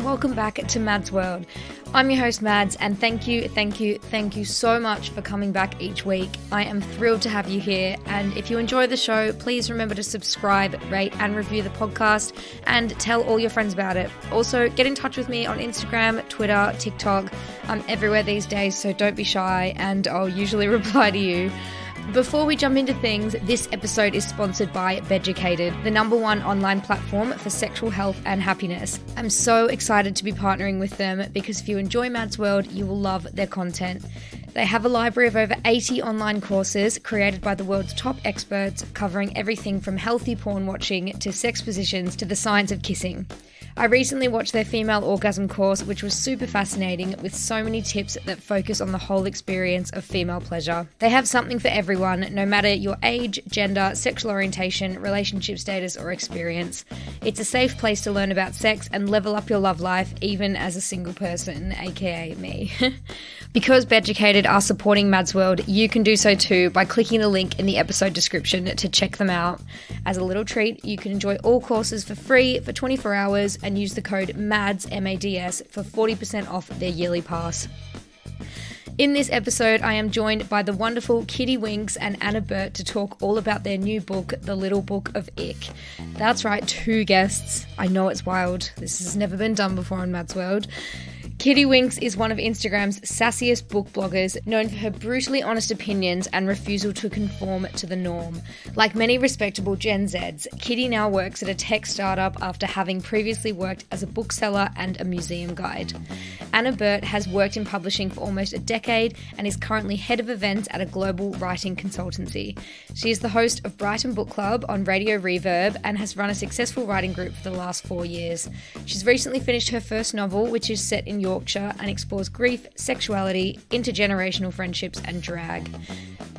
welcome back to Mads World. I'm your host Mads, and thank you so much for coming back each week. I am thrilled to have you here, and if you enjoy the show, please remember to subscribe, rate and review the podcast, and tell all your friends about it. Also, get in touch with me on Instagram, Twitter, TikTok. I'm everywhere these days, so don't be shy, and I'll usually reply to you. Before we jump into things, this episode is sponsored by Beducated, the #1 online platform for sexual health and happiness. I'm so excited to be partnering with them because if you enjoy Mads World, you will love their content. They have a library of over 80 online courses created by the world's top experts, covering everything from healthy porn watching to sex positions to the science of kissing. I recently watched their female orgasm course, which was super fascinating, with so many tips that focus on the whole experience of female pleasure. They have something for everyone, no matter your age, gender, sexual orientation, relationship status, or experience. It's a safe place to learn about sex and level up your love life, even as a single person, aka me. Because Beducated are supporting Mads World, you can do so too by clicking the link in the episode description to check them out. As a little treat, you can enjoy all courses for free for 24 hours and use the code MADS, M-A-D-S, for 40% off their yearly pass. In this episode, I am joined by the wonderful Kitty Winks and Anna Burtt to talk all about their new book, The Little Book of Ick. That's right, 2 guests. I know it's wild. This has never been done before on Mads World. Kitty Winks is one of Instagram's sassiest book bloggers, known for her brutally honest opinions and refusal to conform to the norm. Like many respectable Gen Zs, Kitty now works at a tech startup after having previously worked as a bookseller and a museum guide. Anna Burtt has worked in publishing for almost a decade and is currently head of events at a global writing consultancy. She is the host of Brighton Book Club on Radio Reverb and has run a successful writing group for the last 4 years. She's recently finished her first novel, which is set in Yorkshire and explores grief, sexuality, intergenerational friendships and drag.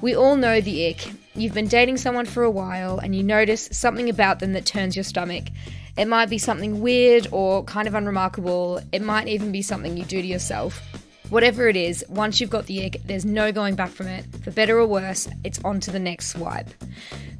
We all know the ick. You've been dating someone for a while and you notice something about them that turns your stomach. It might be something weird or kind of unremarkable. It might even be something you do to yourself. Whatever it is, once you've got the ick, there's no going back from it. For better or worse, it's on to the next swipe.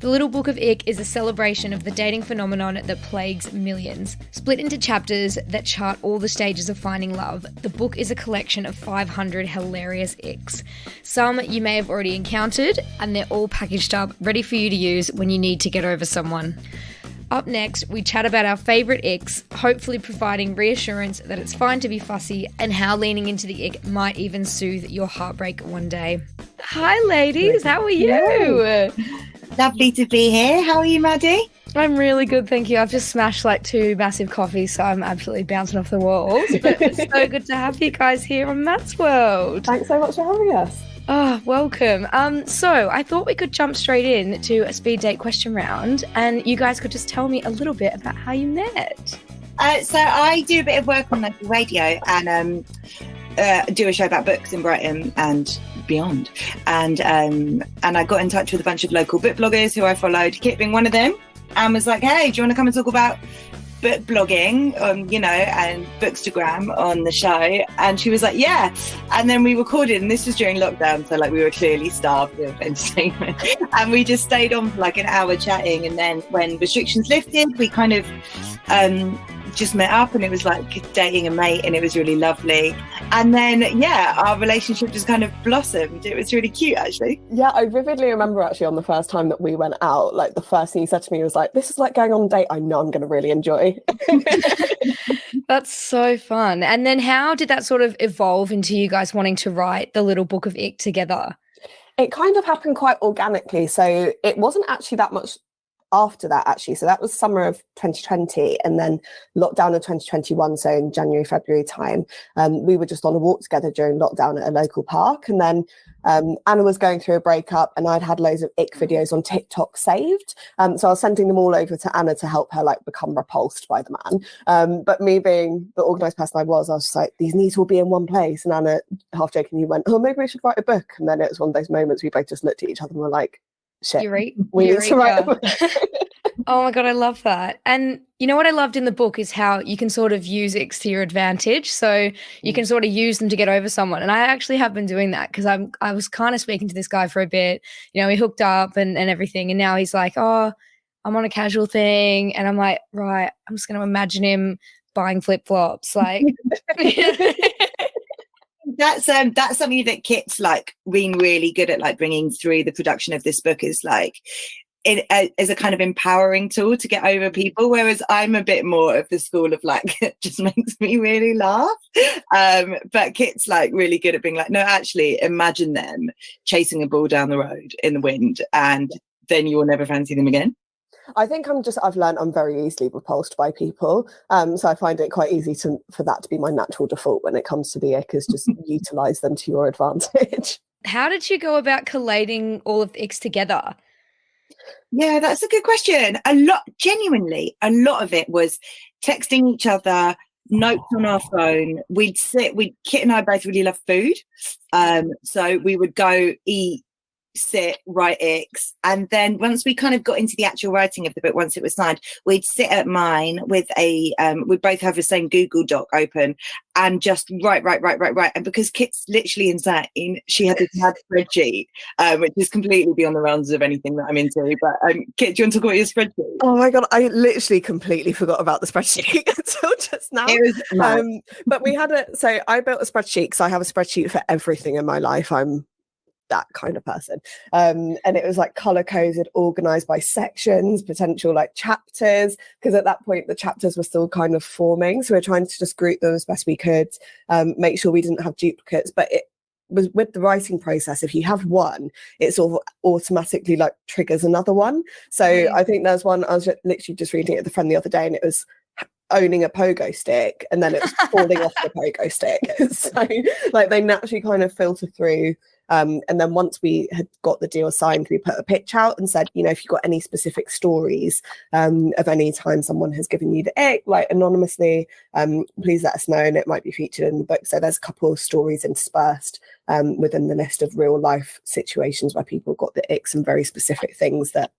The Little Book of Ick is a celebration of the dating phenomenon that plagues millions. Split into chapters that chart all the stages of finding love, the book is a collection of 500 hilarious icks. Some you may have already encountered, and they're all packaged up, ready for you to use when you need to get over someone. Up next, we chat about our favourite icks, hopefully providing reassurance that it's fine to be fussy and how leaning into the ick might even soothe your heartbreak one day. Hi ladies, how are you? Lovely to be here. How are you, Maddie? I'm really good, thank you. I've just smashed like 2 massive coffees, so I'm absolutely bouncing off the walls. But it's so good to have you guys here on Mads World. Thanks so much for having us. Oh, welcome. So I thought we could jump straight in to a speed date question round, and you guys could just tell me a little bit about how you met. So I do a bit of work on local radio and do a show about books in Brighton and beyond. And I got in touch with a bunch of local book bloggers who I followed, Kit being one of them, and was like, hey, do you want to come and talk about book blogging and Bookstagram on the show? And she was like, yeah. And then we recorded, and this was during lockdown, so like we were clearly starved of entertainment. And we just stayed on for like an hour chatting, and then when restrictions lifted, we kind of just met up, and it was like dating a mate, and it was really lovely. And then our relationship just kind of blossomed. It was really cute, actually. Yeah, I vividly remember actually on the first time that we went out, like the first thing you said to me was like, this is like going on a date I know I'm going to really enjoy. That's so fun. And then how did that sort of evolve into you guys wanting to write The Little Book of Ick together? It kind of happened quite organically. So it wasn't actually that much after that, actually. So that was summer of 2020, and then lockdown of 2021, so in January, February time, we were just on a walk together during lockdown at a local park. And then Anna was going through a breakup, and I'd had loads of ick videos on TikTok saved. So I was sending them all over to Anna to help her like become repulsed by the man. But me being the organised person I was just like, these need to all be in one place. And Anna, half jokingly, went, oh, maybe we should write a book. And then it was one of those moments we both just looked at each other and were like, shit, we need to write a book. Oh my God, I love that. And you know what I loved in the book is how you can sort of use icks to your advantage. So you can sort of use them to get over someone. And I actually have been doing that because I was kind of speaking to this guy for a bit. You know, we hooked up and everything. And now he's like, oh, I'm on a casual thing. And I'm like, right, I'm just going to imagine him buying flip-flops. Like that's something that Kit's like been really good at, like bringing through the production of this book, is like it as a kind of empowering tool to get over people, whereas I'm a bit more of the school of like it just makes me really laugh, but Kit's like really good at being like, no, actually imagine them chasing a ball down the road in the wind and then you will never fancy them again. I think I've learned I'm very easily repulsed by people. So I find it quite easy for that to be my natural default when it comes to the ick, is just utilize them to your advantage. How did you go about collating all of the icks together? Yeah, that's a good question. Genuinely, a lot of it was texting each other, notes on our phone. Kit and I both really love food. So we would go eat, sit, write icks, and then once we kind of got into the actual writing of the book, once it was signed, we'd sit at mine with we'd both have the same Google Doc open and just write. And because Kit's literally insane, she had this spreadsheet, which is completely beyond the rounds of anything that I'm into. But Kit, do you want to talk about your spreadsheet? Oh my god, I literally completely forgot about the spreadsheet until just now. It was but we had so I built a spreadsheet because I have a spreadsheet for everything in my life. I'm that kind of person, and it was like color coded, organized by sections, potential like chapters, because at that point the chapters were still kind of forming, so we're trying to just group them as best we could, make sure we didn't have duplicates. But it was with the writing process, if you have one, it sort of automatically like triggers another one. So I think there's one, I was literally just reading it with a friend the other day, and it was owning a pogo stick, and then it was falling off the pogo stick. So like they naturally kind of filter through. And then once we had got the deal signed, we put a pitch out and said, you know, if you've got any specific stories of any time someone has given you the ick, like anonymously, please let us know, and it might be featured in the book. So there's a couple of stories interspersed within the list of real life situations where people got the icks and very specific things that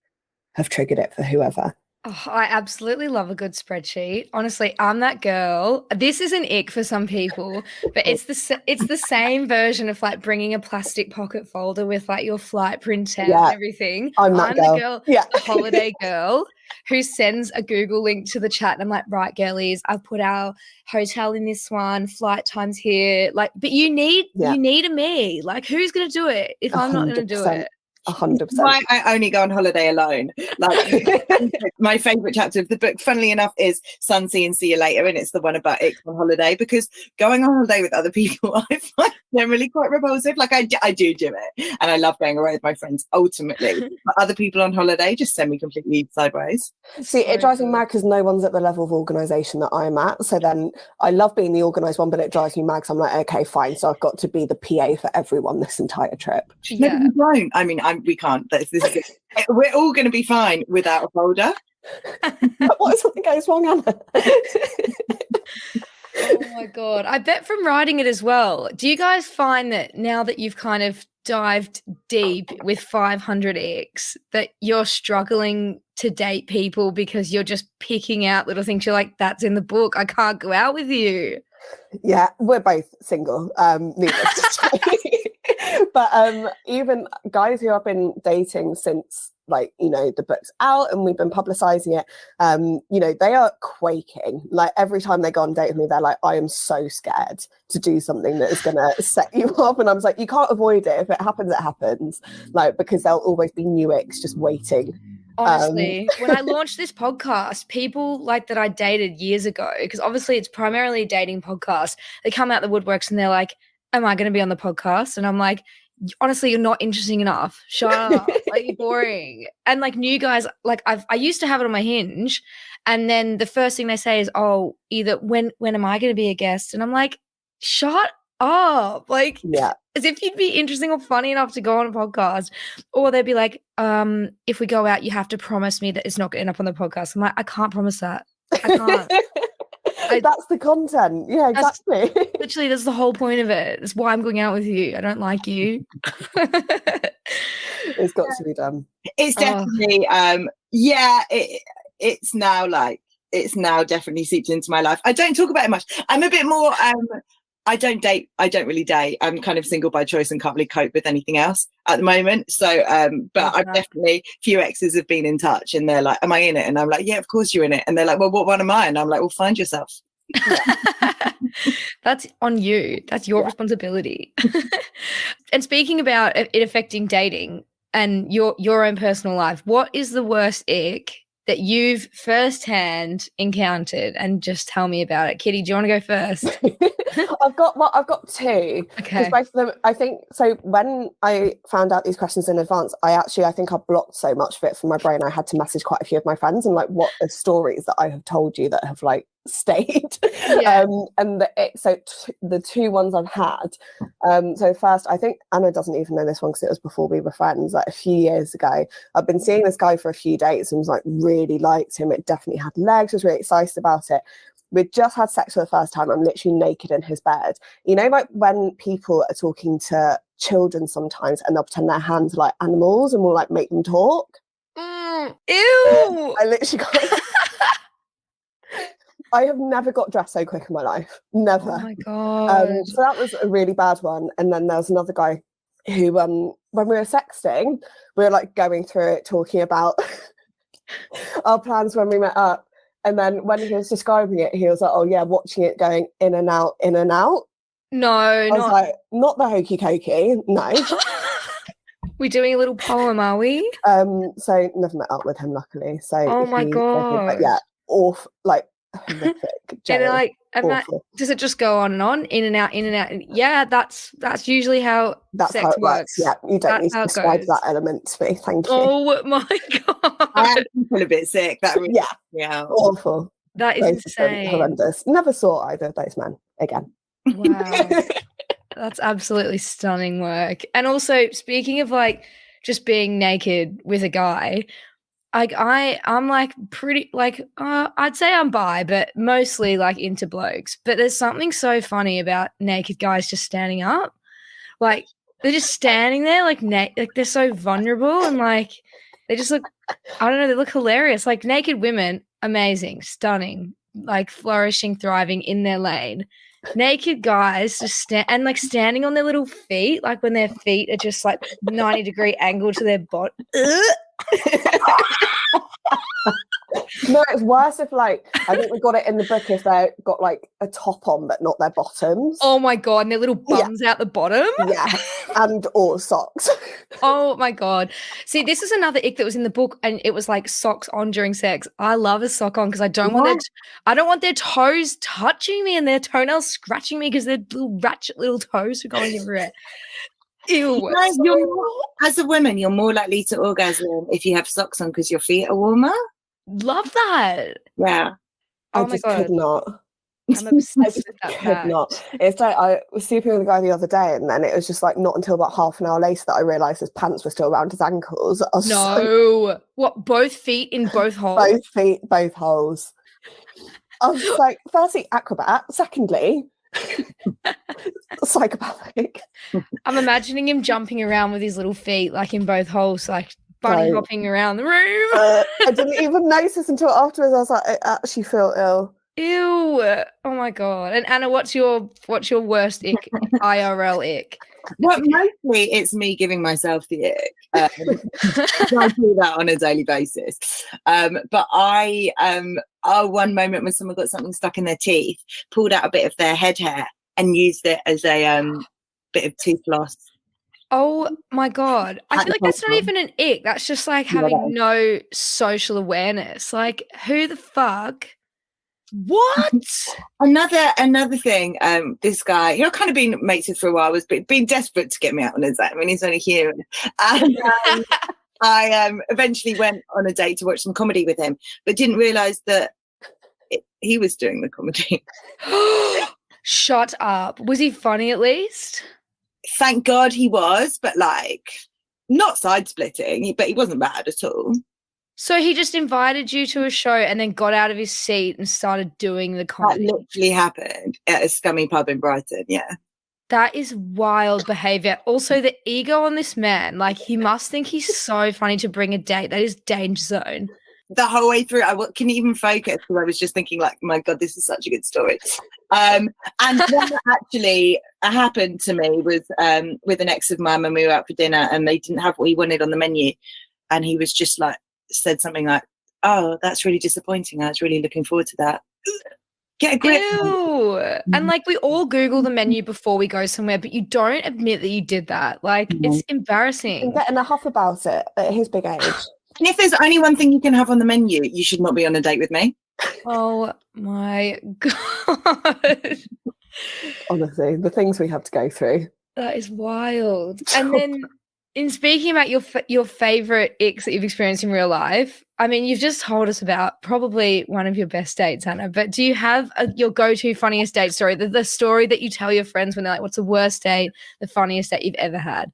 have triggered it for whoever. Oh, I absolutely love a good spreadsheet. Honestly, I'm that girl. This is an ick for some people, but it's the same version of like bringing a plastic pocket folder with like your flight printout and everything. I'm the girl, the holiday girl who sends a Google link to the chat, and I'm like, right, girlies, I've put our hotel in this one, flight times here. Like, but you need a me. Like, who's gonna do it if I'm not gonna do it? 100%. Why I only go on holiday alone. Like my favourite chapter of the book, funnily enough, is Sun, See and See You Later, and it's the one about icks on holiday, because going on holiday with other people I find generally quite repulsive. Like I do it, and I love going away with my friends ultimately, but other people on holiday just send me completely sideways. See, it drives me mad because no one's at the level of organisation that I'm at. So then I love being the organised one, but it drives me mad because I'm like, okay, fine, so I've got to be the PA for everyone this entire trip. No, you don't. I mean, we can't. We're all going to be fine without a folder. What if something goes wrong, Anna? Oh my god, I bet from writing it as well. Do you guys find that now that you've kind of dived deep with 500 icks that you're struggling to date people because you're just picking out little things you're like, that's in the book, I can't go out with you? Yeah, we're both single, needless to say. But even guys who I've been dating since, like, you know, the book's out and we've been publicizing it, you know, they are quaking. Like every time they go on a date with me, they're like, I am so scared to do something that is going to set you up. And I was like, you can't avoid it. If it happens, it happens. Like, because there'll always be new icks just waiting. Honestly, when I launched this podcast, people like that I dated years ago, because obviously it's primarily a dating podcast, they come out the woodworks and they're like, am I going to be on the podcast? And I'm like, honestly, you're not interesting enough. Shut up. Like, you're boring. And like new guys, like I used to have it on my Hinge, and then the first thing they say is, oh, either when am I going to be a guest? And I'm like, shut up. Like, yeah. As if you'd be interesting or funny enough to go on a podcast. Or they'd be like, if we go out, you have to promise me that it's not going up on the podcast. I'm like, I can't promise that. I can't. That's the content. Yeah, exactly. Literally, that's the whole point of it. That's why I'm going out with you. I don't like you. It's got to be done. It's definitely, it's now definitely seeped into my life. I don't talk about it much. I'm a bit more, I don't really date. I'm kind of single by choice and can't really cope with anything else at the moment. So, but I've definitely, few exes have been in touch and they're like, am I in it? And I'm like, yeah, of course you're in it. And they're like, well, what one am I? And I'm like, well, find yourself. That's on you. That's your responsibility. And speaking about it affecting dating and your own personal life, what is the worst ick that you've firsthand encountered? And just tell me about it. Kitty, do you want to go first? I've got two. Okay. Both of them, I think, so when I found out these questions in advance, I think I blocked so much of it from my brain. I had to message quite a few of my friends and like, what are stories that I have told you that have like stayed? Yeah. And the two ones I've had. So first, I think Anna doesn't even know this one because it was before we were friends. Like a few years ago, I've been seeing this guy for a few dates and was like really liked him. It definitely had legs. Was really excited about it. We'd just had sex for the first time. I'm literally naked in his bed. You know, like when people are talking to children sometimes and they'll pretend their hands are like animals and will like make them talk. Ew. I literally got... I have never got dressed so quick in my life. Never. Oh my God. So that was a really bad one. And then there was another guy who, when we were sexting, we were like going through it, talking about our plans when we met up. And then when he was describing it, he was like, oh yeah, watching it going in and out, in and out. No, I was like, not the hokey cokey, no. We're doing a little poem, are we? So never met up with him, luckily. So oh my God. But yeah, awful, like horrific. And like, does it just go on and on, in and out, in and out? Yeah, that's usually how that's sex how it works. Yeah, you don't need to describe that element to me. Thank you. Oh my God. I feel a bit sick. That really yeah, awful. That is insane. Horrendous. Never saw either of those men again. Wow. That's absolutely stunning work. And also, speaking of like just being naked with a guy, like I'm like pretty like I'd say I'm bi, but mostly like into blokes. But there's something so funny about naked guys just standing up. Like they're just standing there like like they're so vulnerable and like they just look, I don't know, they look hilarious. Like naked women, amazing, stunning, like flourishing, thriving in their lane. Naked guys just standing on their little feet, like when their feet are just like 90-degree angle to their body. No, it's worse if like, I think we got it in the book if they got like a top on but not their bottoms. Oh my God, and their little bums out the bottom. Yeah, and or socks. Oh my God. See, this is another ick that was in the book, and it was like socks on during sex. I love a sock on because I don't want their toes touching me and their toenails scratching me because their little ratchet little toes are going everywhere. Ew. As a woman, you're more likely to orgasm if you have socks on because your feet are warmer. Love that. Yeah. I my just God. could not. I'm obsessed with that fact. Not. It's like I was sleeping with a guy the other day, and then it was just like not until about half an hour later that I realised his pants were still around his ankles. I was like, what? Both feet in both holes? Both feet, both holes. I was just like, firstly, acrobat. Secondly, psychopathic. I'm imagining him jumping around with his little feet, like in both holes, like bunny hopping around the room. I didn't even notice until afterwards. I was like, I actually feel ill. Ew! Oh my God! And Anna, what's your worst ick? IRL ick? Well, mostly it's me giving myself the ick. I do that on a daily basis. But I one moment when someone got something stuck in their teeth, pulled out a bit of their head hair and used it as a bit of tooth floss. Oh my God. I feel like that's not even an ick. That's just like having no social awareness. Like, who the fuck? What? Another thing, this guy, I've kind of been mates with for a while, was being desperate to get me out on a date. I mean, he's only human. And I eventually went on a date to watch some comedy with him, but didn't realise that he was doing the comedy. Shut up. Was he funny at least? Thank God he was, but like not side splitting, but he wasn't bad at all. So he just invited you to a show and then got out of his seat and started doing the comedy. That literally happened at a scummy pub in Brighton, yeah. That is wild behaviour. Also, the ego on this man, like he must think he's so funny to bring a date. That is danger zone. The whole way through, I couldn't even focus because I was just thinking like, my God, this is such a good story. And one that actually happened to me was with an ex of mine when we were out for dinner and they didn't have what he wanted on the menu. And he was just like, said something like, oh, that's really disappointing. I was really looking forward to that. Get a grip. Ew. And like we all Google the menu before we go somewhere, but you don't admit that you did that. Like it's embarrassing. And getting a huff about it at his big age. And if there's only one thing you can have on the menu, you should not be on a date with me. Oh my God. Honestly, the things we have to go through. That is wild. And then in speaking about your favorite icks that you've experienced in real life, I mean, you've just told us about probably one of your best dates, Anna, but do you have your go-to funniest date story, the story that you tell your friends when they're like, what's the worst date, the funniest date you've ever had?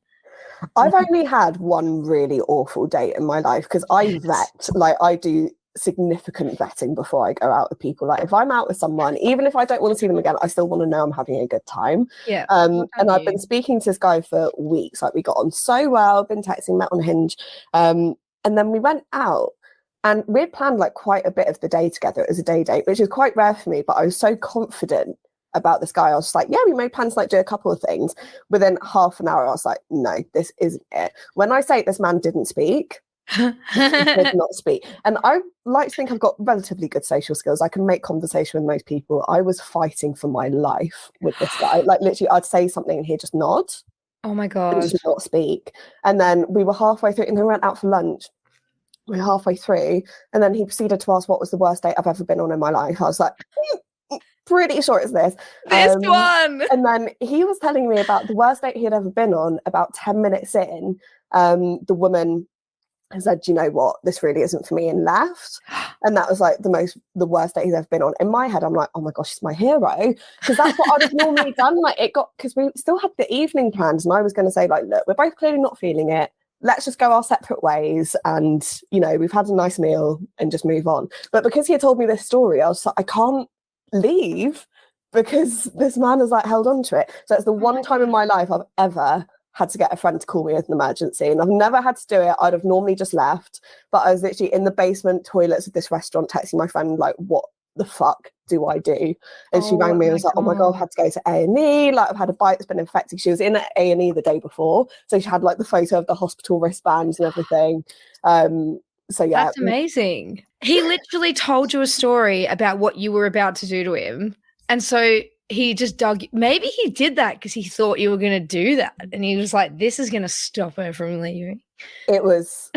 I've only had one really awful date in my life because I vet, like I do significant vetting before I go out with people. Like if I'm out with someone, even if I don't want to see them again, I still want to know I'm having a good time. Yeah. And I've been speaking to this guy for weeks. Like we got on so well, been texting, met on Hinge. And then we went out and we'd planned like quite a bit of the day together. It was a day date, which is quite rare for me, but I was so confident about this guy. I was just like, yeah, we made plans to like do a couple of things. Within half an hour, I was like, no, this isn't it. When I say this man didn't speak, he did not speak. And I like to think I've got relatively good social skills. I can make conversation with most people. I was fighting for my life with this guy. Like literally, I'd say something and he'd just nod. Oh my God. And just not speak. And then we were halfway through and then we went out for lunch. We were halfway through and then he proceeded to ask what was the worst date I've ever been on in my life. I was like, pretty sure it's this. This one. And then he was telling me about the worst date he had ever been on. About 10 minutes in, the woman said, you know what, this really isn't for me, and left. And that was like the worst date he's ever been on. In my head, I'm like, oh my gosh, he's my hero. Because that's what I'd have normally done. Like it got, because we still had the evening plans and I was going to say like, look, we're both clearly not feeling it. Let's just go our separate ways. And, you know, we've had a nice meal and just move on. But because he had told me this story, I was like, I can't leave because this man has like held on to it. So it's the one time in my life I've ever had to get a friend to call me with an emergency, and I've never had to do it. I'd have normally just left, but I was literally in the basement toilets of this restaurant texting my friend like, what the fuck do I do? And she rang me and was like, oh my God, I've had to go to A&E, like I've had a bite that's been infected. She was in A&E the day before, so she had like the photo of the hospital wristbands and everything. So yeah, that's amazing. He literally told you a story about what you were about to do to him, and so he just dug. Maybe he did that because he thought you were going to do that, and he was like, "This is going to stop her from leaving." It was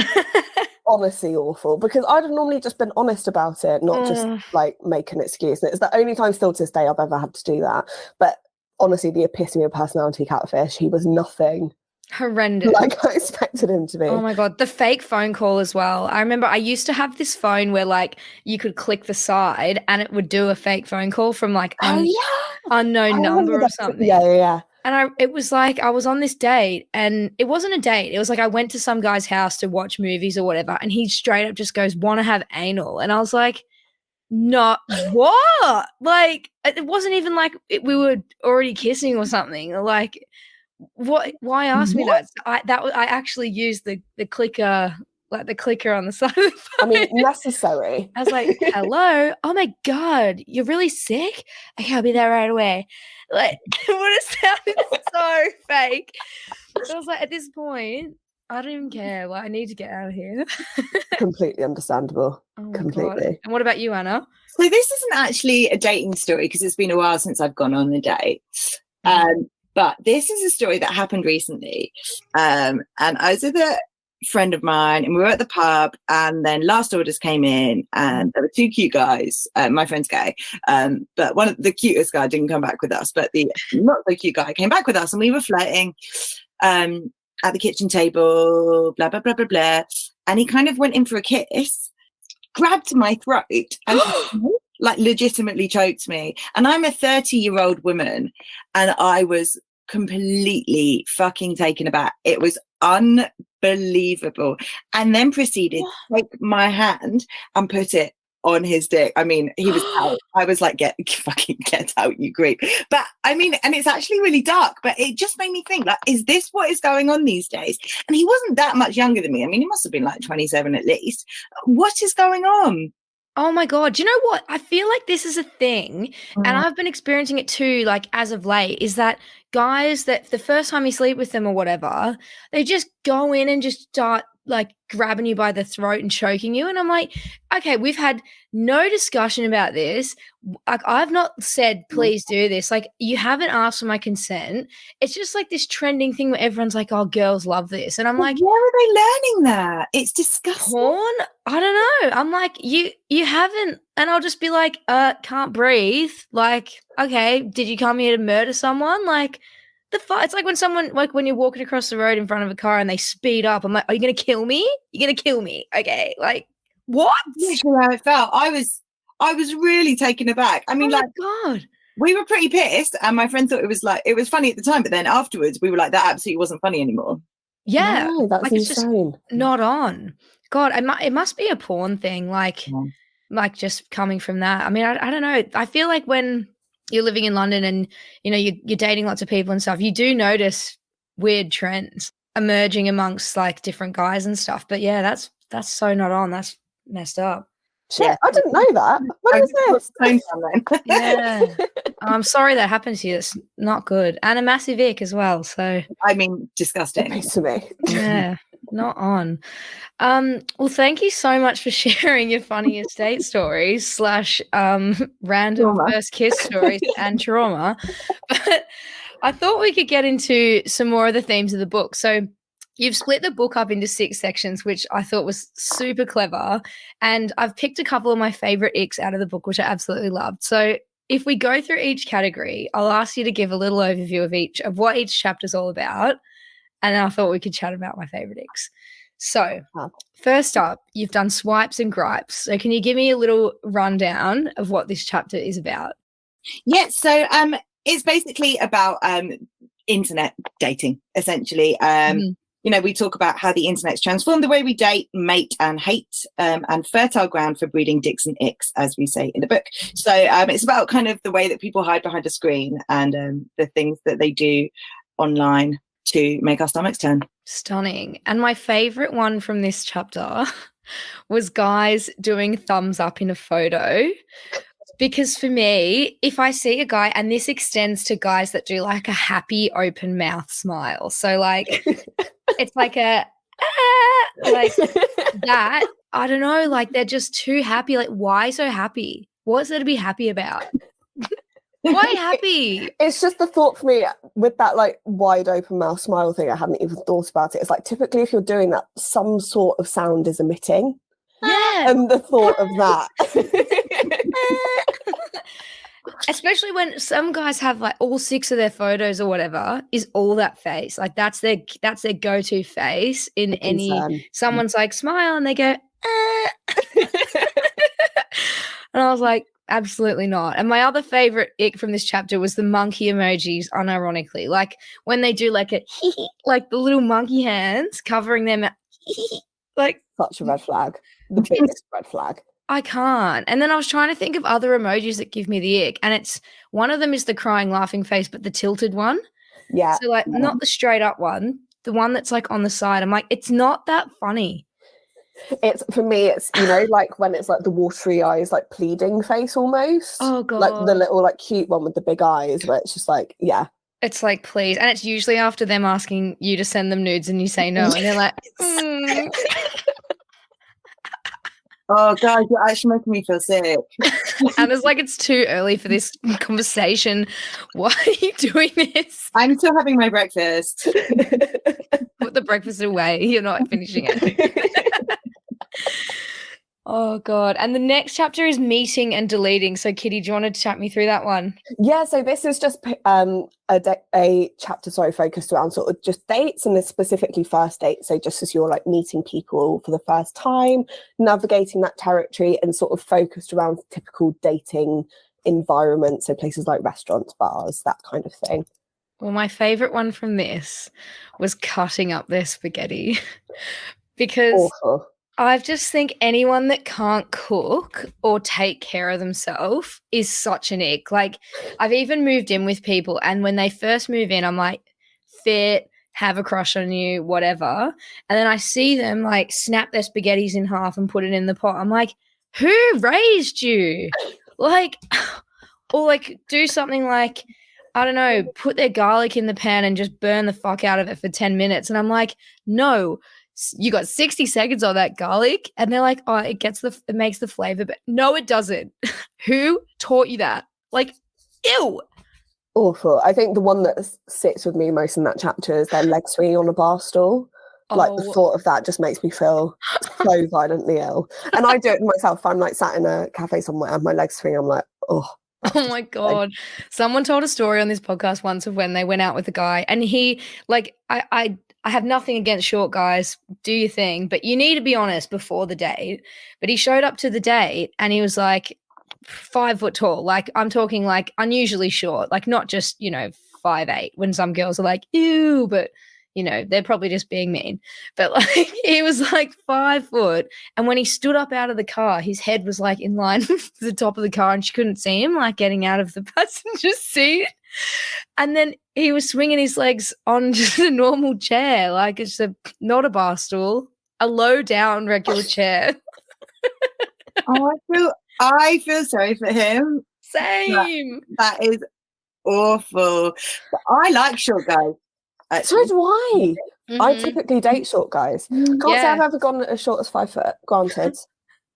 honestly awful because I'd have normally just been honest about it, not just like make an excuse. And it's the only time still to this day I've ever had to do that. But honestly, the epitome of personality catfish. He was nothing horrendous like I expected him to be. Oh my God, the fake phone call as well. I remember I used to have this phone where like you could click the side and it would do a fake phone call from like unknown number or something. Yeah. And it was like I was on this date and it wasn't a date. It was like I went to some guy's house to watch movies or whatever, and he straight up just goes, "Want to have anal?" And I was like, "Not what?" Like it wasn't even like we were already kissing or something. Like, what? Why ask me that? I actually used the clicker, like the clicker on the side of the phone. I mean, necessary. I was like, "Hello, oh my God, you're really sick? Okay, I'll be there right away." Like, it would have sounded so fake. I was like, at this point, I don't even care. Like, I need to get out of here. Completely understandable. Completely. God. And what about you, Anna? So this isn't actually a dating story because it's been a while since I've gone on a date. But this is a story that happened recently. And I was with a friend of mine and we were at the pub, and then last orders came in and there were two cute guys, my friend's gay, but one of the cutest guy didn't come back with us, but the not so cute guy came back with us, and we were flirting at the kitchen table, blah blah blah blah blah, and he kind of went in for a kiss, grabbed my throat and like legitimately choked me. And I'm a 30-year-old woman and I was completely fucking taken aback. It was unbelievable. And then proceeded to take my hand and put it on his dick. I mean, he was out. I was like, get out, you creep. But I mean, and it's actually really dark, but it just made me think, like, is this what is going on these days? And he wasn't that much younger than me. I mean, he must have been like 27 at least. What is going on? Oh my God. Do you know what? I feel like this is a thing, and I've been experiencing it too, like as of late, is that guys that the first time you sleep with them or whatever, they just go in and just start like grabbing you by the throat and choking you. And I'm like, okay, we've had no discussion about this. Like, I've not said, please do this. Like, you haven't asked for my consent. It's just like this trending thing where everyone's like, oh, girls love this. And I'm like, where are they learning that? It's disgusting. porn? I don't know. I'm like, you haven't. And I'll just be like, can't breathe. Like, okay, did you come here to murder someone? Like, it's like when someone, like when you're walking across the road in front of a car and they speed up. I'm like, are you going to kill me? You're going to kill me. Okay. Like, what? Literally how it felt. I was really taken aback. I mean, oh like, God. We were pretty pissed, and my friend thought it was funny at the time, but then afterwards we were like, that absolutely wasn't funny anymore. Yeah. No, that's like, insane. it's just not on. God, it must be a porn thing. Like, like just coming from that. I mean, I don't know. I feel like when you're living in London and, you know, you're dating lots of people and stuff, you do notice weird trends emerging amongst like different guys and stuff. But yeah, that's so not on. That's messed up. Shit, Yeah. I didn't know that. What is this? Yeah. I'm sorry that happened to you. It's not good. And a massive ick as well. So I mean, disgusting. It to me. yeah, not on. Well, thank you so much for sharing your funny estate stories / random Trauma. first kiss stories and trauma. But I thought we could get into some more of the themes of the book. So you've split the book up into 6 sections, which I thought was super clever. And I've picked a couple of my favorite icks out of the book, which I absolutely loved. So if we go through each category, I'll ask you to give a little overview of what each chapter is all about. And I thought we could chat about my favorite icks. So first up, you've done swipes and gripes. So can you give me a little rundown of what this chapter is about? Yeah, so it's basically about internet dating, essentially. You know, we talk about how the internet's transformed the way we date, mate, and hate, and fertile ground for breeding dicks and icks, as we say in the book. So it's about kind of the way that people hide behind a screen and the things that they do online to make our stomachs turn. Stunning. And my favorite one from this chapter was guys doing thumbs up in a photo. Because for me, if I see a guy, and this extends to guys that do like a happy open mouth smile. So like, it's like like that. I don't know, like they're just too happy. Like, why so happy? What's there to be happy about? Why happy? It's just the thought for me with that like wide open mouth smile thing. I hadn't even thought about it. It's like typically if you're doing that, some sort of sound is emitting. Yeah. And the thought of that. Especially when some guys have like all 6 of their photos or whatever is all that face. Like that's their go-to face in any someone's like smile and they go and I was like, absolutely not. And my other favorite ick from this chapter was the monkey emojis, unironically. Like when they do like a like the little monkey hands covering them like such a red flag. The biggest red flag. I can't. And then I was trying to think of other emojis that give me the ick. And it's one of them is the crying laughing face, but the tilted one. Yeah. So like not the straight up one, the one that's like on the side. I'm like, it's not that funny. It's for me, it's, you know, like when it's like the watery eyes, like pleading face almost. Oh God. Like the little like cute one with the big eyes where it's just like, yeah. It's like, please. And it's usually after them asking you to send them nudes and you say no. And they're like, Oh God, you're actually making me feel sick. And it's like, it's too early for this conversation. Why are you doing this? I'm still having my breakfast. Put the breakfast away. You're not finishing it. Oh God. And the next chapter is meeting and deleting. So Kitty, do you want to chat me through that one? Yeah, so this is just a chapter, focused around sort of just dates and specifically first dates. So just as you're like meeting people for the first time, navigating that territory and sort of focused around typical dating environments. So places like restaurants, bars, that kind of thing. Well, my favorite one from this was cutting up their spaghetti because I just think anyone that can't cook or take care of themselves is such an ick. Like I've even moved in with people and when they first move in, I'm like, fit, have a crush on you, whatever. And then I see them like snap their spaghettis in half and put it in the pot. I'm like, who raised you? Like, or like do something like, I don't know, put their garlic in the pan and just burn the fuck out of it for 10 minutes. And I'm like, no, you got 60 seconds on that garlic. And they're like, oh, it makes the flavor. But no, it doesn't. Who taught you that? Like, ew. Awful. I think the one that sits with me most in that chapter is their leg swinging on a bar stool. Like the thought of that just makes me feel so violently ill. And I do it myself. If I'm like sat in a cafe somewhere and my legs swing, I'm like, oh. Oh my God. Someone told a story on this podcast once of when they went out with a guy, and he, like, I have nothing against short guys, do your thing, but you need to be honest before the date. But he showed up to the date and he was like 5 foot tall. Like, I'm talking like unusually short, like not just, 5'8", when some girls are like, ew, but they're probably just being mean. But like, he was like 5 foot. And when he stood up out of the car, his head was like in line with the top of the car and she couldn't see him, like getting out of the passenger seat. And then he was swinging his legs on just a normal chair, like it's not a bar stool, a low down regular chair. Oh, I feel sorry for him. Same. That is awful. But I like short guys. So do I. Mm-hmm. I typically date short guys. Can't say I've ever gone as short as 5 foot, granted.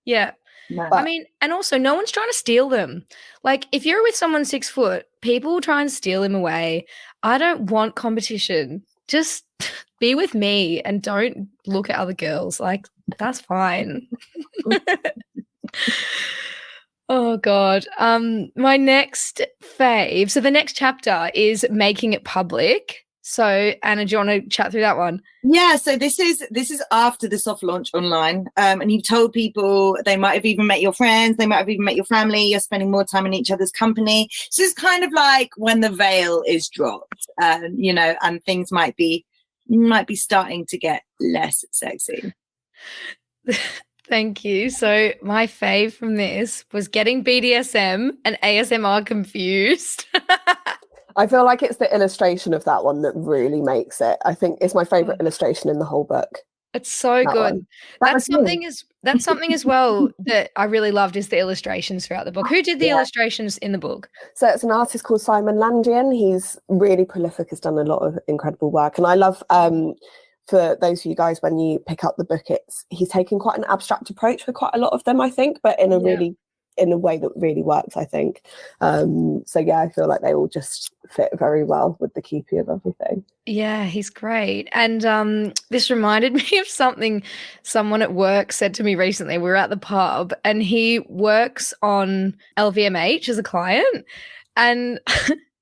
Yeah. No. I mean, and also no one's trying to steal them. Like, if you're with someone 6 foot, people will try and steal him away. I don't want competition. Just be with me and don't look at other girls. Like, that's fine. Oh God. My next fave. So the next chapter is making it public. So Anna, do you want to chat through that one? Yeah, so this is after the soft launch online, and you've told people they might have even met your friends, they might have even met your family. You're spending more time in each other's company. So it's kind of like when the veil is dropped, and things might be starting to get less sexy. Thank you. So my fave from this was getting BDSM and ASMR confused. I feel like it's the illustration of that one that really makes it. I think it's my favourite illustration in the whole book. It's so good. That's something as well that I really loved, is the illustrations throughout the book. Who did the illustrations in the book? So it's an artist called Simon Landian. He's really prolific, has done a lot of incredible work. And I love, for those of you guys, when you pick up the book, he's taken quite an abstract approach for quite a lot of them, I think, but in a way that really works, I think. So yeah, I feel like they all just fit very well with the keepy of everything. Yeah, he's great. And this reminded me of something someone at work said to me recently. We were at the pub and he works on LVMH as a client. And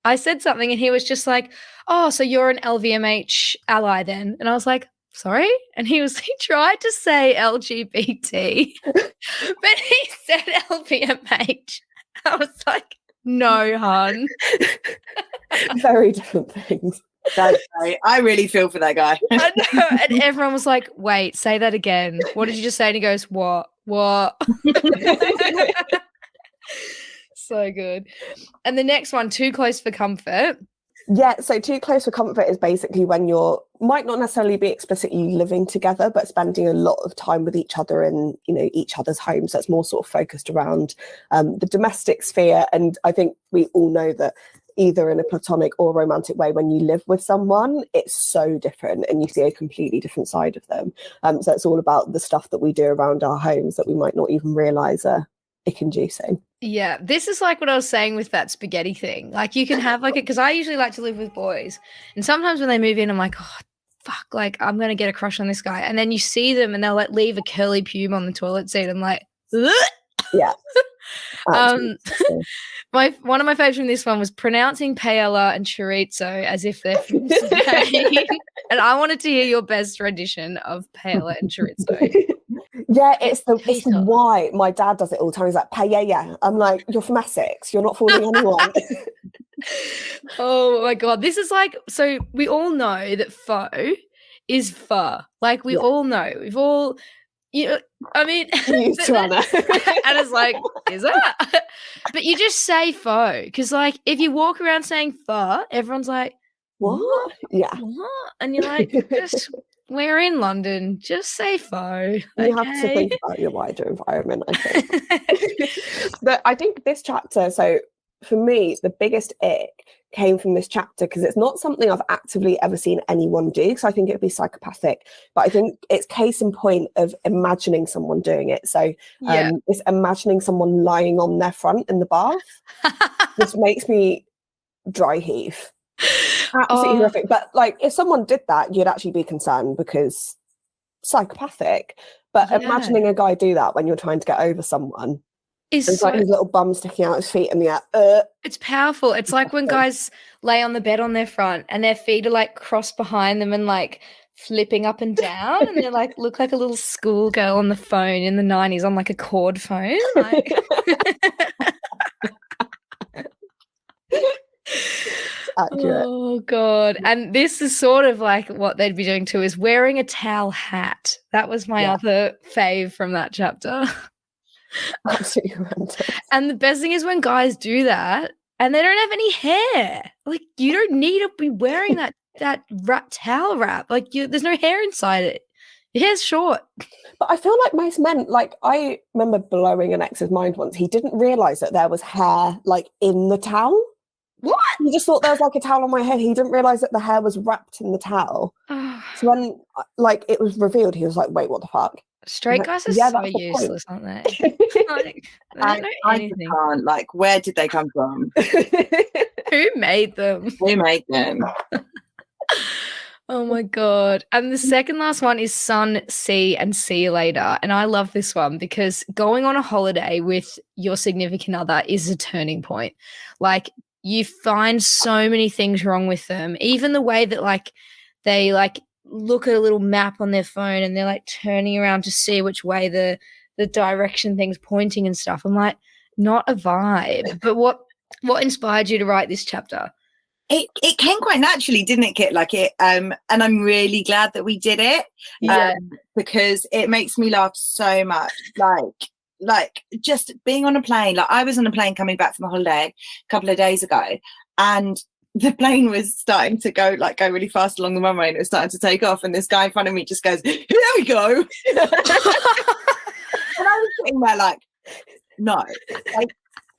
I said something and he was just like, oh, so you're an LVMH ally then? And I was like, sorry? And he tried to say LGBT, but he said LVMH. I was like, no, hun. Very different things. That's right. I really feel for that guy. I know. And everyone was like, wait, say that again. What did you just say? And he goes, what? So good. And the next one, Too Close for Comfort. Yeah, so Too Close for Comfort is basically when might not necessarily be explicitly living together, but spending a lot of time with each other in, each other's homes. That's more sort of focused around the domestic sphere. And I think we all know that either in a platonic or romantic way, when you live with someone, it's so different and you see a completely different side of them. So it's all about the stuff that we do around our homes that we might not even realise are ick-inducing. Yeah, this is like what I was saying with that spaghetti thing. Like, you can have because I usually like to live with boys, and sometimes when they move in, I'm like, oh, fuck, like I'm going to get a crush on this guy. And then you see them and they'll like leave a curly pube on the toilet seat. I'm like, ugh. Yeah. One of my favorites from this one was pronouncing paella and chorizo as if they're from Spain. And I wanted to hear your best rendition of paella and chorizo. Yeah, it's the why. My dad does it all the time. He's like, paella. I'm like, you're from Essex. You're not fooling anyone. Oh my God. This is like, so we all know that pho is pho. Like, we all know. We've all, I mean, Anna's like, is that? But you just say pho, because like if you walk around saying pho, everyone's like, what? Yeah. What? And you're like, we're in London, just say pho. You have to think about your wider environment, I think. But I think this chapter, so for me, the biggest ick came from this chapter because it's not something I've actively ever seen anyone do, because I think it'd be psychopathic. But I think it's case in point of imagining someone doing it. So it's imagining someone lying on their front in the bath. This makes me dry heave. Absolutely horrific. But like, if someone did that, you'd actually be concerned because psychopathic. But imagining a guy do that when you're trying to get over someone. It's like his little bum sticking out his feet in the air. It's powerful. It's like when guys lay on the bed on their front and their feet are like crossed behind them and like flipping up and down, and they like look like a little schoolgirl on the phone in the 90s on like a cord phone. Like. Accurate. Oh God. And this is sort of like what they'd be doing too, is wearing a towel hat. That was my other fave from that chapter. Absolutely horrendous. And the best thing is when guys do that and they don't have any hair. Like, you don't need to be wearing that towel wrap. Like, there's no hair inside it. Your hair's short. But I feel like most men, like, I remember blowing an ex's mind once. He didn't realise that there was hair like in the towel. What? He just thought there was like a towel on my head. He didn't realise that the hair was wrapped in the towel. So when like it was revealed, he was like, "Wait, what the fuck?" Straight guys are so useless, aren't they? Like, I can't. Like, where did they come from? Who made them? Who made them? Oh my God. And the second last one is sun, sea, and see you later. And I love this one because going on a holiday with your significant other is a turning point. Like, you find so many things wrong with them. Even the way that like they like look at a little map on their phone and they're like turning around to see which way the direction thing's pointing and stuff. I'm like, not a vibe. But what inspired you to write this chapter? It came quite naturally, didn't it, Kit? Like it, and I'm really glad that we did it. Because it makes me laugh so much. Like just being on a plane. Like, I was on a plane coming back from a holiday a couple of days ago, and the plane was starting to go really fast along the runway, and it was starting to take off, and this guy in front of me just goes, "Here we go." And I was sitting there like, no,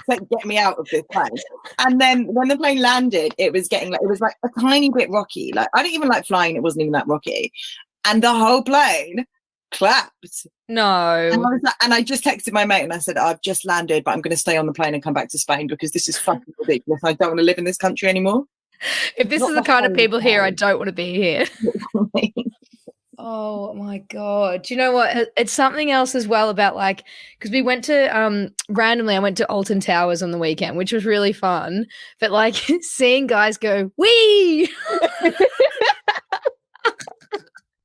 like get me out of this plane. And then when the plane landed, it was like a tiny bit rocky. Like, I don't even like flying, it wasn't even that rocky, and the whole plane clapped. No. And I just texted my mate and I said, "I've just landed, but I'm going to stay on the plane and come back to Spain because this is fucking ridiculous. I don't want to live in this country anymore." If this is the kind of people here, I don't want to be here. Oh my God. Do you know what? It's something else as well about like, because we went to, randomly, I went to Alton Towers on the weekend, which was really fun. But like seeing guys go, wee!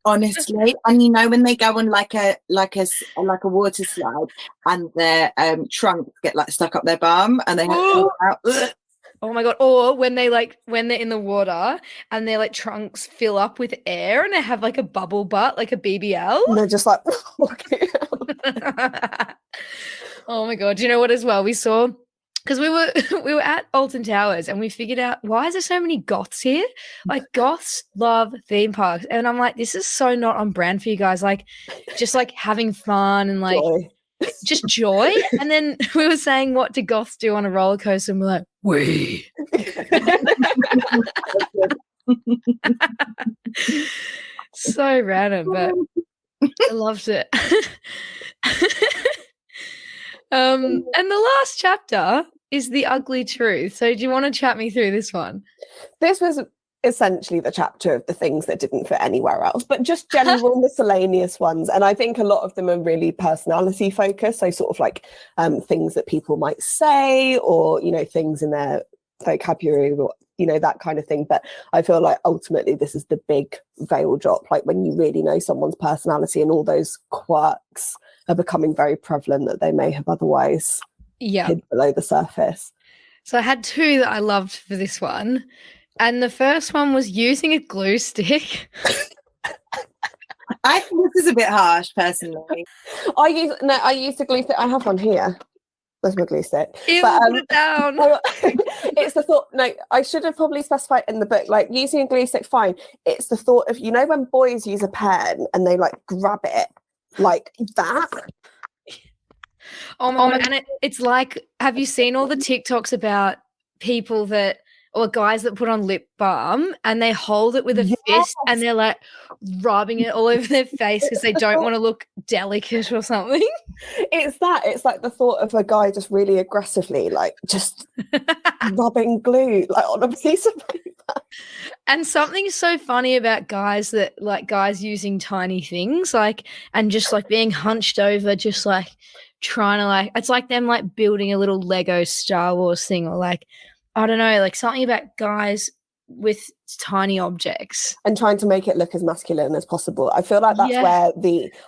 Honestly, and you know when they go on like a water slide and their trunks get like stuck up their bum and they have to go out. Oh my God. Or when they're in the water and their like trunks fill up with air and they have like a bubble butt, like a BBL. And they're just like, oh my God. Do you know what as well? We saw, because we were at Alton Towers and we figured out, why is there so many goths here? Like, goths love theme parks. And I'm like, this is so not on brand for you guys. Like, just like having fun and like just joy. And then we were saying, what do goths do on a roller coaster? And we're like, wee. So random, but I loved it. And the last chapter is the ugly truth. So do you want to chat me through this one? This was essentially the chapter of the things that didn't fit anywhere else, but just general miscellaneous ones. And I think a lot of them are really personality focused. So sort of like things that people might say, or, you know, things in their vocabulary, or, you know, that kind of thing. But I feel like ultimately this is the big veil drop, like when you really know someone's personality and all those quirks are becoming very prevalent that they may have otherwise hid below the surface. So I had two that I loved for this one. And the first one was using a glue stick. I think this is a bit harsh, personally. I use the glue stick. I have one here. There's my glue stick. Put it down. It's the thought. No, I should have probably specified in the book, like using a glue stick, fine. It's the thought of, you know, when boys use a pen and they like grab it like that. Oh my God. And it's like, have you seen all the TikToks about people that, or guys that put on lip balm and they hold it with a fist and they're like rubbing it all over their face because they don't want to look delicate or something. It's like the thought of a guy just really aggressively like just rubbing glue like on a piece of paper. And something so funny about guys using tiny things like, and just like being hunched over, just like trying to like, it's like them like building a little Lego Star Wars thing, or like, I don't know, like something about guys with tiny objects and trying to make it look as masculine as possible. I feel like that's where I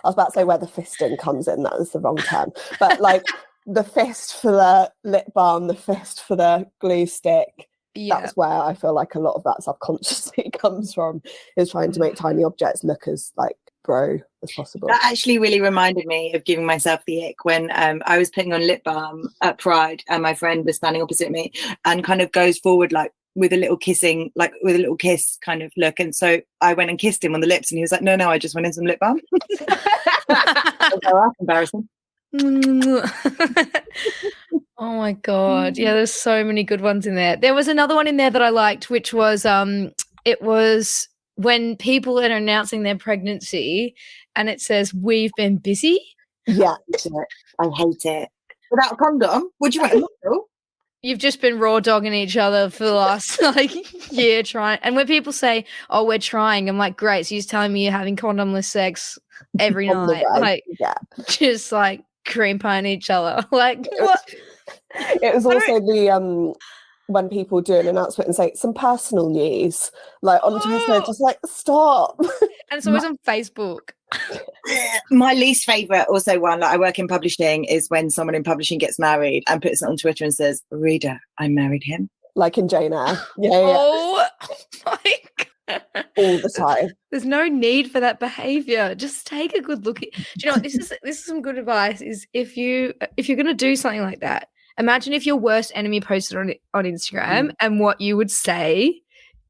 was about to say where the fisting comes in. That is the wrong term, but like the fist for the lip balm, the fist for the glue stick. That's where I feel like a lot of that subconsciously comes from, is trying to make tiny objects look as like bro as possible. That actually really reminded me of giving myself the ick when I was putting on lip balm at Pride and my friend was standing opposite me and kind of goes forward like with a little kissing, like with a little kiss kind of look, and so I went and kissed him on the lips and he was like, no, I just went in some lip balm. That's embarrassing. Oh my god, yeah, there's so many good ones in there. There was another one in there that I liked, which was it was when people are announcing their pregnancy and it says, we've been busy. Yeah, I hate it. Without a condom? Would you want a model? You've just been raw dogging each other for the last like year trying. And when people say, oh, we're trying, I'm like, great, so you're telling me you're having condomless sex every night. Like, just like cream pieing each other. Like, what? It was also the when people do an announcement and say some personal news, like on Twitter, just like stop. And it's always on Facebook. My least favourite also one, like I work in publishing, is when someone in publishing gets married and puts it on Twitter and says, reader, I married him. Like in Jane Eyre. Oh my God. All the time. There's no need for that behavior. Just take a good look at. Do you know what? This is some good advice. Is if you're gonna do something like that, imagine if your worst enemy posted on Instagram and what you would say,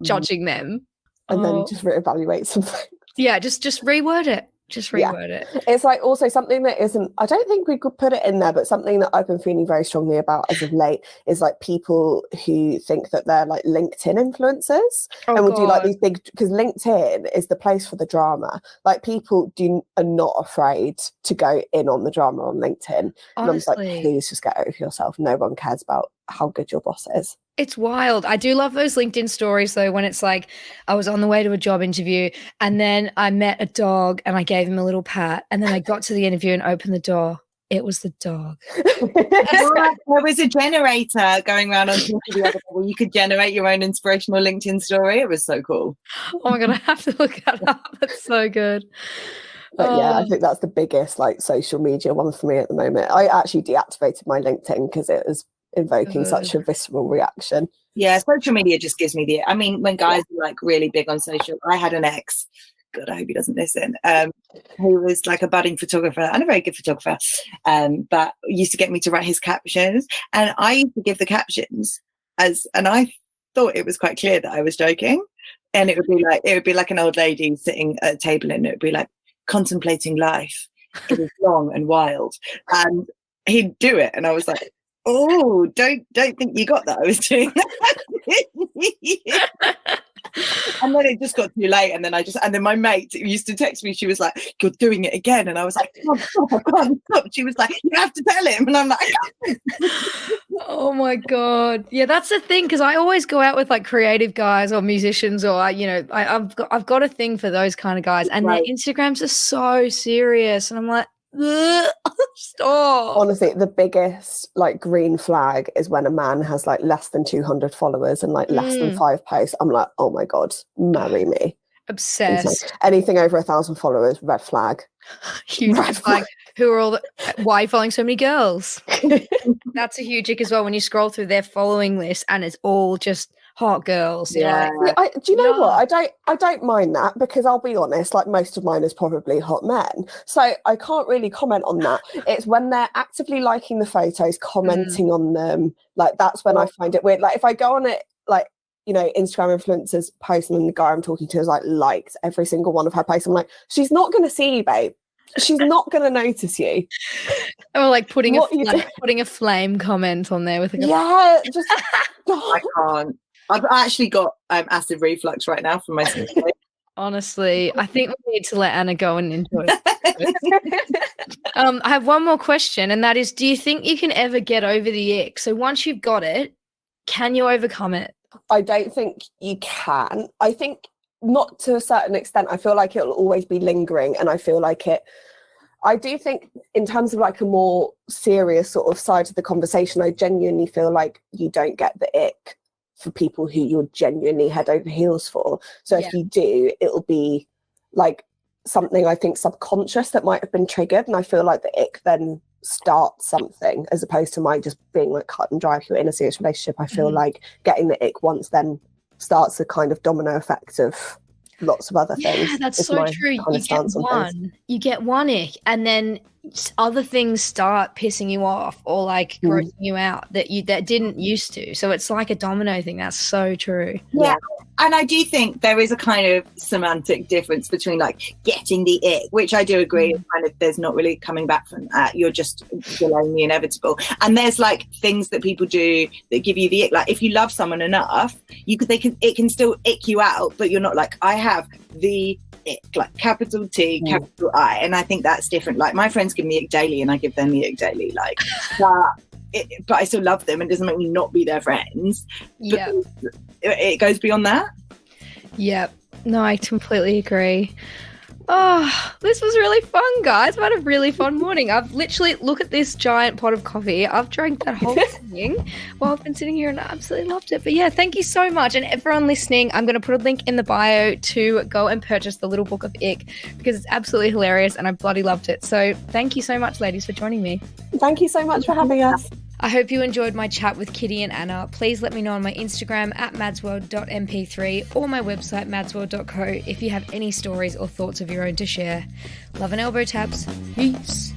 judging them, and then just reevaluate something. Yeah, just reword it. Just reword it. It's like also something that isn't, I don't think we could put it in there, but something that I've been feeling very strongly about as of late is like people who think that they're like LinkedIn influencers and will do like these big, because LinkedIn is the place for the drama. Like people are not afraid to go in on the drama on LinkedIn. Honestly. And I'm just like, please just get over yourself. No one cares about how good your boss is. It's wild. I do love those LinkedIn stories though, when it's like I was on the way to a job interview and then I met a dog and I gave him a little pat and then I got to the interview and opened the door. It was the dog. There was a generator going around on Twitter the other day where you could generate your own inspirational LinkedIn story. It was so cool. Oh my God, I have to look that up. That's so good. But yeah, I think that's the biggest like social media one for me at the moment. I actually deactivated my LinkedIn because it was invoking such a visceral reaction. Yeah, social media just gives me when guys are like really big on social. I had an ex, God, I hope he doesn't listen, who was like a budding photographer and a very good photographer, but used to get me to write his captions, and I used to give the captions and I thought it was quite clear that I was joking, and it would be like an old lady sitting at a table and it would be like contemplating life. It was long and wild, and he'd do it and I was like, oh, don't think you got that. I was doing that. And then it just got too late, and then my mate used to text me. She was like, you're doing it again, and I was like, oh, stop, I can't stop. She was like, you have to tell him, and I'm like, oh my God, yeah, that's the thing, because I always go out with like creative guys or musicians, or I've got a thing for those kind of guys, and their Instagrams are so serious, and I'm like, stop. Honestly, the biggest like green flag is when a man has like less than 200 followers and like less than 5 posts. I'm like, oh my God, marry me. Obsessed. Anything over 1,000 followers, red flag. Huge red flag. Why are you following so many girls? That's a huge ick as well when you scroll through their following list and it's all just hot girls. Yeah. Do you know what? I don't mind that, because I'll be honest, like most of mine is probably hot men. So I can't really comment on that. It's when they're actively liking the photos, commenting on them. Like that's when I find it weird. Like if I go on it, like, Instagram influencers post and the guy I'm talking to is like liked every single one of her posts. I'm like, she's not going to see you, babe. She's not going to notice you. Or like putting What a flame comment on there with like yeah, just I can't. I've actually got acid reflux right now from my sleep. Honestly, I think we need to let Anna go and enjoy it. I have one more question, and that is, do you think you can ever get over the ick? So once you've got it, can you overcome it? I don't think you can. I think not to a certain extent. I feel like it'll always be lingering, and I feel like I do think in terms of like a more serious sort of side of the conversation, I genuinely feel like you don't get the ick for people who you're genuinely head over heels for. So if you do, it'll be like something I think subconscious that might have been triggered, and I feel like the ick then starts something, as opposed to my just being like cut and dry. If you're in a serious relationship, I feel like getting the ick once then starts a kind of domino effect of lots of other things. Yeah, that's so true. You get one ick, and then other things start pissing you off or like grossing you out that didn't used to. So it's like a domino thing. That's so true. Yeah. And I do think there is a kind of semantic difference between like getting the ick, which I do agree kind of there's not really coming back from that. You're just delaying the inevitable. And there's like things that people do that give you the ick. Like if you love someone enough, it can still ick you out, but you're not like, I have the ick, like capital T, capital I. And I think that's different. Like my friends give me ick daily and I give them the ick daily. Like but I still love them, and it doesn't make me not be their friends. Yeah. It goes beyond that. Yep. No, I completely agree. Oh, this was really fun, guys. I've had a really fun morning. I've literally, look at this giant pot of coffee. I've drank that whole thing while I've been sitting here, and I absolutely loved it. But yeah, thank you so much. And everyone listening, I'm going to put a link in the bio to go and purchase the Little Book of Ick, because it's absolutely hilarious and I bloody loved it. So thank you so much, ladies, for joining me. Thank you so much for having us. I hope you enjoyed my chat with Kitty and Anna. Please let me know on my Instagram at madsworld.mp3 or my website madsworld.co if you have any stories or thoughts of your own to share. Love and elbow taps. Peace.